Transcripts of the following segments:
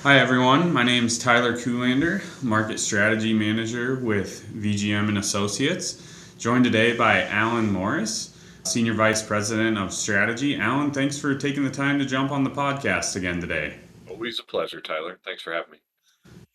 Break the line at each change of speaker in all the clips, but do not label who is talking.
Hi everyone, my name is Tyler Kuhlander, Market Strategy Manager with VGM Associates, joined today by Alan Morris, Senior Vice President of Strategy. Alan, thanks for taking the time to jump on the podcast again today.
Always a pleasure, Tyler. Thanks for having me.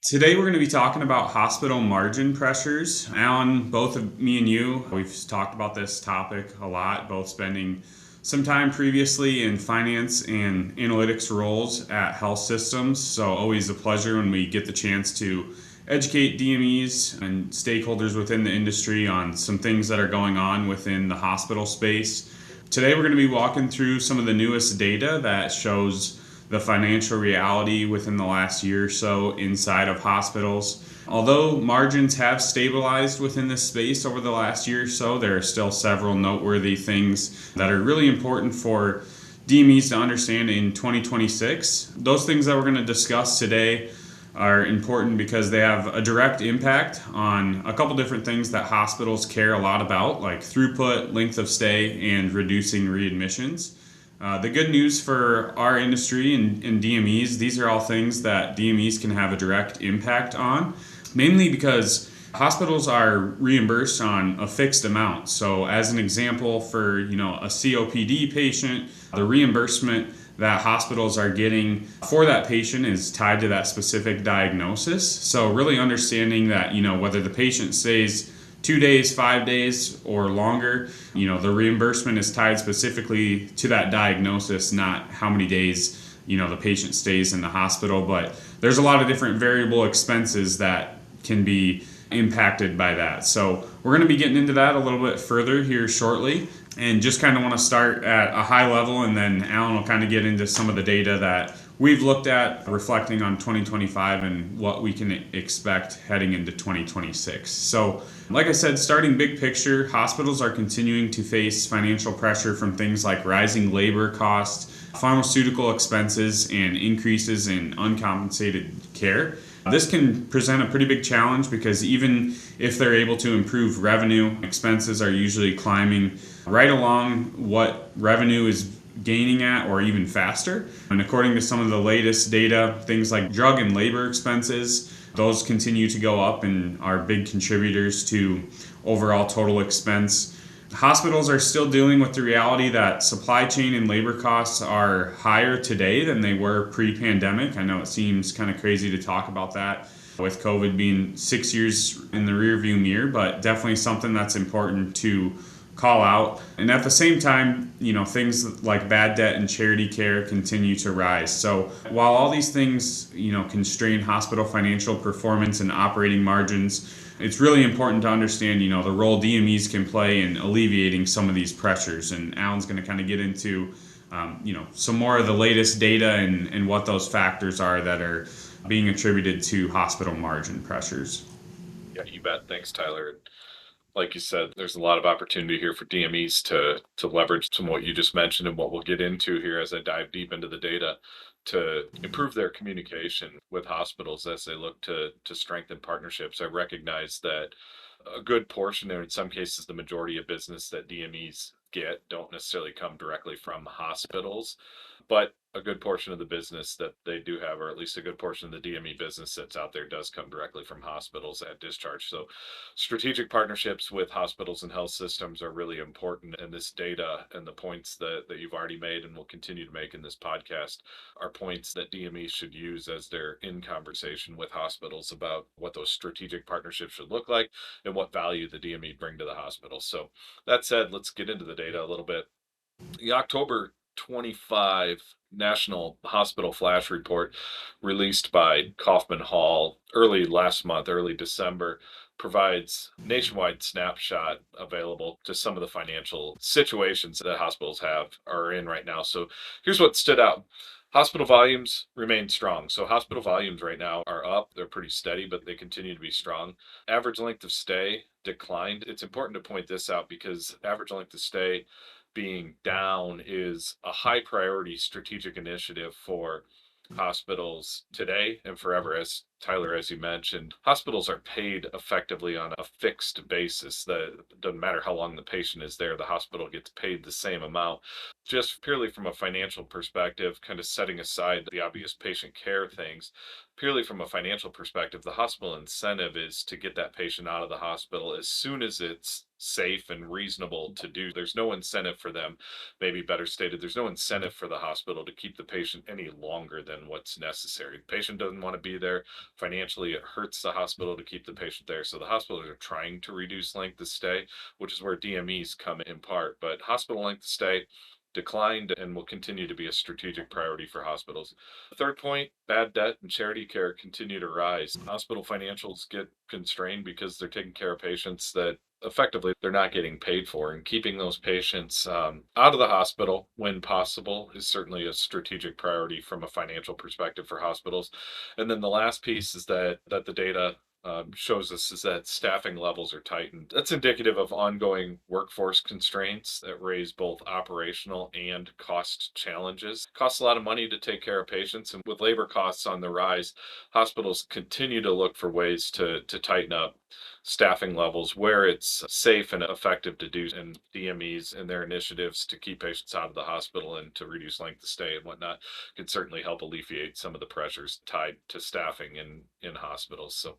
Today we're going to be talking about hospital margin pressures. Alan, both of me and you, we've talked about this topic a lot, both spending some time previously in finance and analytics roles at health systems. So always a pleasure when we get the chance to educate DMEs and stakeholders within the industry on some things that are going on within the hospital space. Today we're going to be walking through some of the newest data that shows the financial reality within the last year or so inside of hospitals. Although margins have stabilized within this space over the last year or so, there are still several noteworthy things that are really important for DMEs to understand in 2026. Those things that we're going to discuss today are important because they have a direct impact on a couple different things that hospitals care a lot about, like throughput, length of stay, and reducing readmissions. The good news for our industry and DMEs, these are all things that DMEs can have a direct impact on, mainly because hospitals are reimbursed on a fixed amount. So as an example, for a COPD patient, the reimbursement that hospitals are getting for that patient is tied to that specific diagnosis. So really understanding that, whether the patient stays 2 days, 5 days, or longer, the reimbursement is tied specifically to that diagnosis, not how many days, the patient stays in the hospital. But there's a lot of different variable expenses that can be impacted by that. So we're going to be getting into that a little bit further here shortly. And just kind of want to start at a high level, and then Alan will kind of get into some of the data that we've looked at reflecting on 2025 and what we can expect heading into 2026. So, like I said, starting big picture, hospitals are continuing to face financial pressure from things like rising labor costs, pharmaceutical expenses, and increases in uncompensated care. This can present a pretty big challenge because even if they're able to improve revenue, expenses are usually climbing right along what revenue is gaining at or even faster. And according to some of the latest data, things like drug and labor expenses, those continue to go up and are big contributors to overall total expense. Hospitals are still dealing with the reality that supply chain and labor costs are higher today than they were pre-pandemic. I know it seems kind of crazy to talk about that with COVID being 6 years in the rearview mirror, but definitely something that's important to call out. And at the same time, things like bad debt and charity care continue to rise. So while all these things, constrain hospital financial performance and operating margins, it's really important to understand, the role DMEs can play in alleviating some of these pressures. And Alan's going to kind of get into, some more of the latest data and what those factors are that are being attributed to hospital margin pressures.
Yeah, you bet. Thanks, Tyler. Like you said, there's a lot of opportunity here for DMEs to leverage some of what you just mentioned and what we'll get into here as I dive deep into the data to improve their communication with hospitals as they look to strengthen partnerships. I recognize that a good portion, or in some cases the majority of business that DMEs get don't necessarily come directly from hospitals, but a good portion of the business that they do have, or at least a good portion of the DME business that's out there, does come directly from hospitals at discharge. So strategic partnerships with hospitals and health systems are really important. And this data and the points that you've already made and will continue to make in this podcast are points that DME should use as they're in conversation with hospitals about what those strategic partnerships should look like and what value the DME bring to the hospital. So that said, let's get into the data a little bit. The October 25 National Hospital Flash Report released by Kaufman Hall early last month, early December, provides nationwide snapshot available to some of the financial situations that hospitals are in right now. So here's what stood out. Hospital volumes remain strong. So hospital volumes right now are up. They're pretty steady, but they continue to be strong. Average length of stay declined. It's important to point this out because average length of stay being down is a high priority strategic initiative for hospitals today and forever, as Tyler, as you mentioned, hospitals are paid effectively on a fixed basis. That doesn't matter how long the patient is there, the hospital gets paid the same amount. Just purely from a financial perspective, kind of setting aside the obvious patient care things, purely from a financial perspective, the hospital incentive is to get that patient out of the hospital as soon as it's safe and reasonable to do. There's no incentive for them, maybe better stated, there's no incentive for the hospital to keep the patient any longer than what's necessary. The patient doesn't want to be there. Financially, it hurts the hospital to keep the patient there. So the hospitals are trying to reduce length of stay, which is where DMEs come in part. But hospital length of stay declined and will continue to be a strategic priority for hospitals. The third point, bad debt and charity care continue to rise. Hospital financials get constrained because they're taking care of patients that effectively they're not getting paid for, and keeping those patients out of the hospital when possible is certainly a strategic priority from a financial perspective for hospitals. And then the last piece is that the data shows us is that staffing levels are tightened. That's indicative of ongoing workforce constraints that raise both operational and cost challenges. It costs a lot of money to take care of patients, and with labor costs on the rise, hospitals continue to look for ways to tighten up staffing levels where it's safe and effective to do. And DMEs and their initiatives to keep patients out of the hospital and to reduce length of stay and whatnot can certainly help alleviate some of the pressures tied to staffing in hospitals. So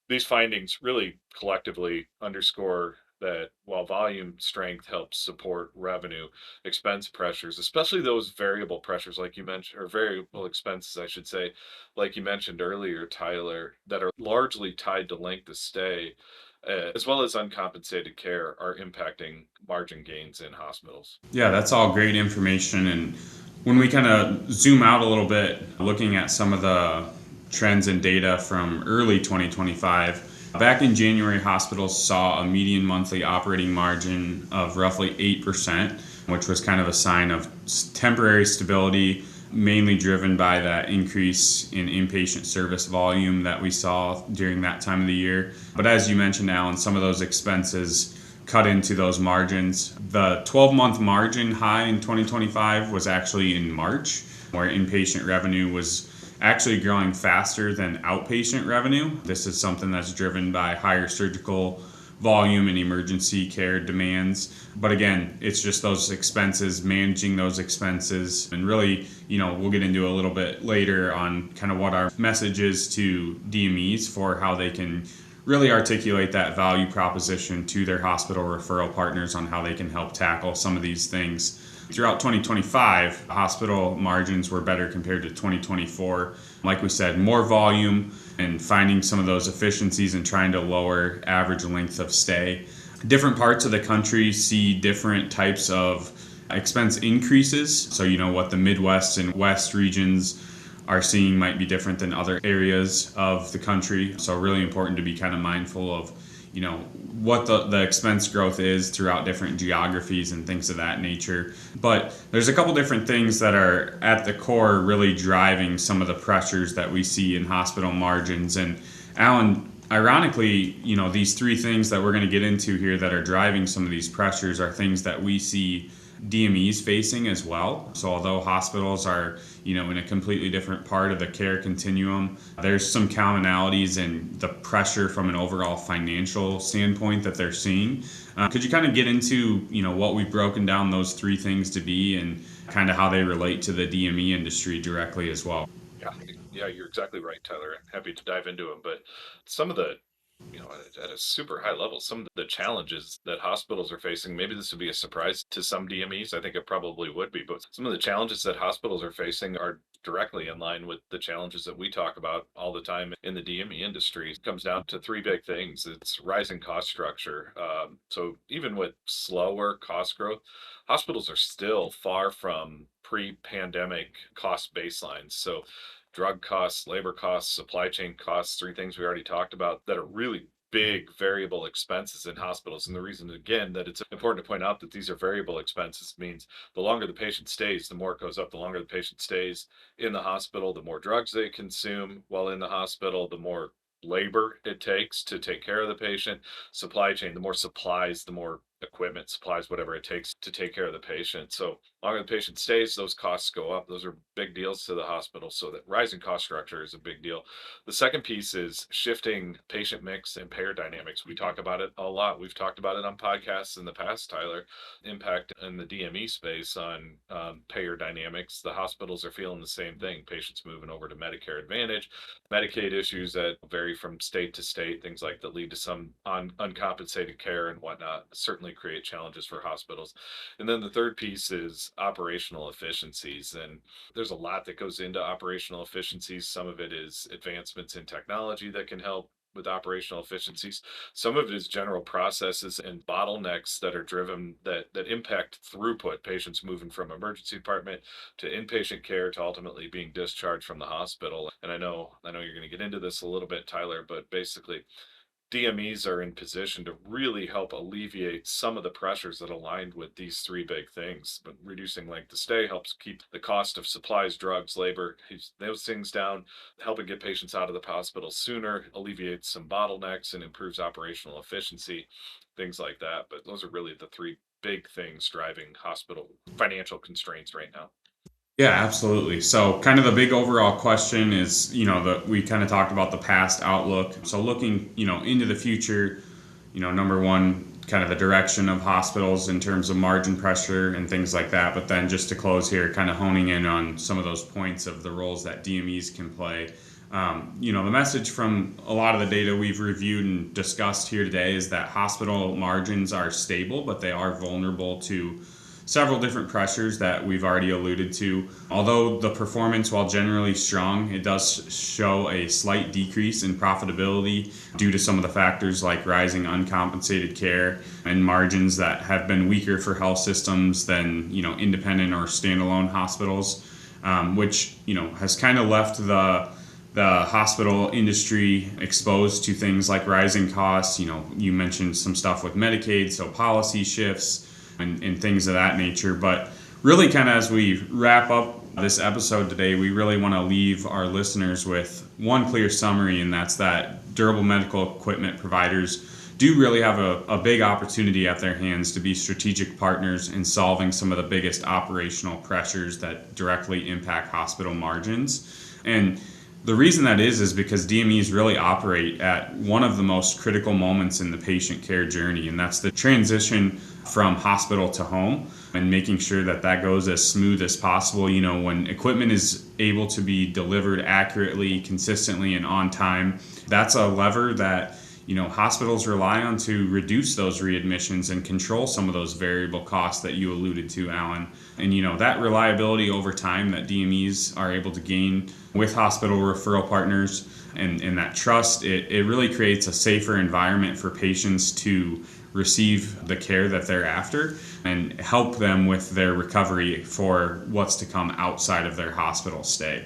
these findings really collectively underscore that while volume strength helps support revenue, expense pressures, especially those variable pressures, like you mentioned, or variable expenses, I should say, like you mentioned earlier, Tyler, that are largely tied to length of stay, as well as uncompensated care, are impacting margin gains in hospitals.
Yeah, that's all great information. And when we kind of zoom out a little bit, looking at some of the trends and data from early 2025, back in January, hospitals saw a median monthly operating margin of roughly 8%, which was kind of a sign of temporary stability, mainly driven by that increase in inpatient service volume that we saw during that time of the year. But as you mentioned, Alan, some of those expenses cut into those margins. The 12-month margin high in 2025 was actually in March, where inpatient revenue was actually growing faster than outpatient revenue. This is something that's driven by higher surgical volume and emergency care demands. But again, it's just those expenses, managing those expenses, and really, we'll get into a little bit later on kind of what our message is to DMEs for how they can really articulate that value proposition to their hospital referral partners on how they can help tackle some of these things. Throughout 2025, hospital margins were better compared to 2024. Like we said, more volume and finding some of those efficiencies and trying to lower average length of stay. Different parts of the country see different types of expense increases. So, what the Midwest and West regions are seeing might be different than other areas of the country. So really important to be kind of mindful of, what the expense growth is throughout different geographies and things of that nature. But there's a couple different things that are at the core really driving some of the pressures that we see in hospital margins. And Alan, ironically, these three things that we're going to get into here that are driving some of these pressures are things that we see DMEs facing as well. So although hospitals are, in a completely different part of the care continuum, there's some commonalities in the pressure from an overall financial standpoint that they're seeing. Could you kind of get into, what we've broken down those three things to be and kind of how they relate to the DME industry directly as well?
Yeah, you're exactly right, Tyler. Happy to dive into them. But some of the at a super high level, some of the challenges that hospitals are facing, maybe this would be a surprise to some DMEs. I think it probably would be, but some of the challenges that hospitals are facing are directly in line with the challenges that we talk about all the time in the DME industry. It comes down to three big things. It's rising cost structure. So even with slower cost growth, hospitals are still far from pre-pandemic cost baselines. So drug costs, labor costs, supply chain costs, three things we already talked about that are really big variable expenses in hospitals. And the reason, again, that it's important to point out that these are variable expenses means the longer the patient stays, the more it goes up. The longer the patient stays in the hospital, the more drugs they consume while in the hospital, the more labor it takes to take care of the patient. Supply chain, the more supplies, the more equipment, supplies, whatever it takes to take care of the patient. So longer the patient stays, those costs go up. Those are big deals to the hospital. So that rising cost structure is a big deal. The second piece is shifting patient mix and payer dynamics. We talk about it a lot. We've talked about it on podcasts in the past, Tyler. Impact in the DME space on payer dynamics. The hospitals are feeling the same thing. Patients moving over to Medicare Advantage, Medicaid issues that vary from state to state, things like that lead to some uncompensated care and whatnot, certainly create challenges for hospitals. And then the third piece is operational efficiencies. And there's a lot that goes into operational efficiencies. Some of it is advancements in technology that can help with operational efficiencies. Some of it is general processes and bottlenecks that are driven that impact throughput, patients moving from emergency department to inpatient care to ultimately being discharged from the hospital. And I know you're going to get into this a little bit, Tyler, but basically DMEs are in position to really help alleviate some of the pressures that aligned with these three big things. But reducing length of stay helps keep the cost of supplies, drugs, labor, those things down, helping get patients out of the hospital sooner, alleviates some bottlenecks and improves operational efficiency, things like that. But those are really the three big things driving hospital financial constraints right now.
Yeah, absolutely. So, kind of the big overall question is, we kind of talked about the past outlook. So, looking, into the future, number one, kind of the direction of hospitals in terms of margin pressure and things like that. But then just to close here, kind of honing in on some of those points of the roles that DMEs can play. The message from a lot of the data we've reviewed and discussed here today is that hospital margins are stable, but they are vulnerable to several different pressures that we've already alluded to. Although the performance, while generally strong, it does show a slight decrease in profitability due to some of the factors like rising uncompensated care and margins that have been weaker for health systems than independent or standalone hospitals, which has kind of left the hospital industry exposed to things like rising costs. You mentioned some stuff with Medicaid, so policy shifts and things of that nature. But really, kind of as we wrap up this episode today, we really want to leave our listeners with one clear summary, and that's that durable medical equipment providers do really have a big opportunity at their hands to be strategic partners in solving some of the biggest operational pressures that directly impact hospital margins. And the reason that is because DMEs really operate at one of the most critical moments in the patient care journey, and that's the transition from hospital to home, and making sure that goes as smooth as possible. When equipment is able to be delivered accurately, consistently, and on time, that's a lever that hospitals rely on to reduce those readmissions and control some of those variable costs that you alluded to, Alan. And that reliability over time that DMEs are able to gain with hospital referral partners and that trust, it really creates a safer environment for patients to receive the care that they're after and help them with their recovery for what's to come outside of their hospital stay.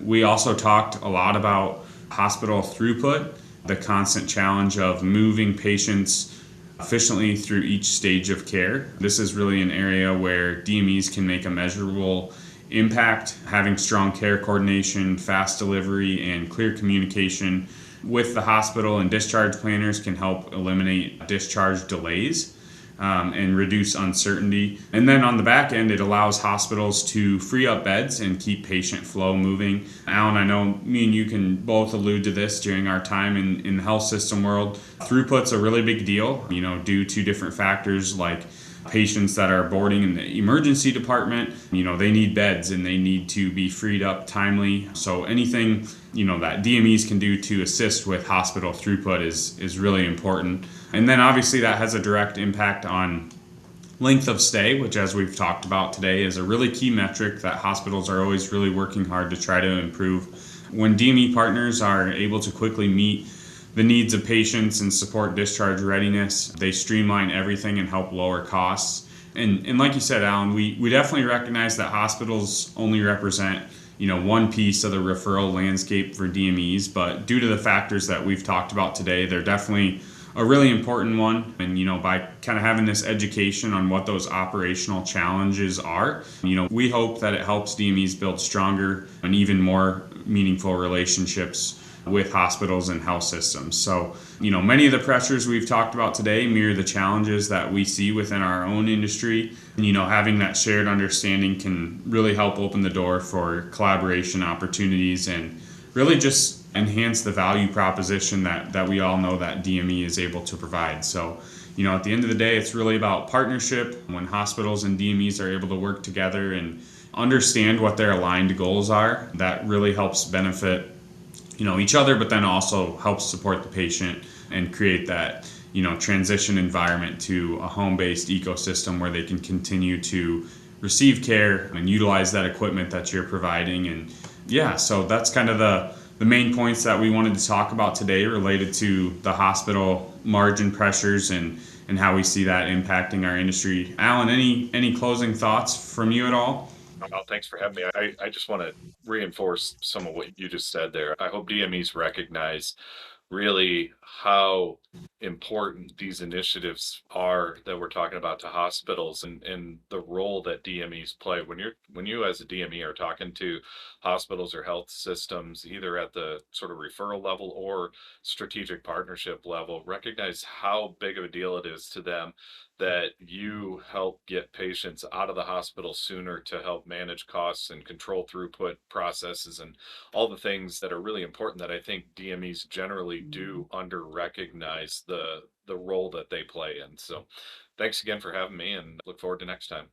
We also talked a lot about hospital throughput, the constant challenge of moving patients efficiently through each stage of care. This is really an area where DMEs can make a measurable impact. Having strong care coordination, fast delivery, and clear communication with the hospital and discharge planners can help eliminate discharge delays and reduce uncertainty. And then on the back end, it allows hospitals to free up beds and keep patient flow moving. Alan, I know me and you can both allude to this during our time in the health system world. Throughput's a really big deal, due to different factors like patients that are boarding in the emergency department. They need beds and they need to be freed up timely. So anything, that DMEs can do to assist with hospital throughput is really important. And then obviously that has a direct impact on length of stay, which, as we've talked about today, is a really key metric that hospitals are always really working hard to try to improve. When DME partners are able to quickly meet the needs of patients and support discharge readiness, they streamline everything and help lower costs. And like you said, Alan, we definitely recognize that hospitals only represent one piece of the referral landscape for DMEs, but due to the factors that we've talked about today, they're definitely a really important one. And by kind of having this education on what those operational challenges are, we hope that it helps DMEs build stronger and even more meaningful relationships with hospitals and health systems. So, many of the pressures we've talked about today mirror the challenges that we see within our own industry. And, having that shared understanding can really help open the door for collaboration opportunities and really just enhance the value proposition that we all know that DME is able to provide. So, at the end of the day, it's really about partnership. When hospitals and DMEs are able to work together and understand what their aligned goals are, that really helps benefit each other, but then also helps support the patient and create that transition environment to a home-based ecosystem where they can continue to receive care and utilize that equipment that you're providing. And yeah, so that's kind of the main points that we wanted to talk about today related to the hospital margin pressures and how we see that impacting our industry. Alan, any closing thoughts from you at all?
Oh, thanks for having me. I just want to reinforce some of what you just said there. I hope DMEs recognize really how important these initiatives are that we're talking about to hospitals, and the role that DMEs play. When you as a DME are talking to hospitals or health systems, either at the sort of referral level or strategic partnership level, recognize how big of a deal it is to them that you help get patients out of the hospital sooner to help manage costs and control throughput processes and all the things that are really important that I think DMEs generally do under recognize the role that they play in. So thanks again for having me, and look forward to next time.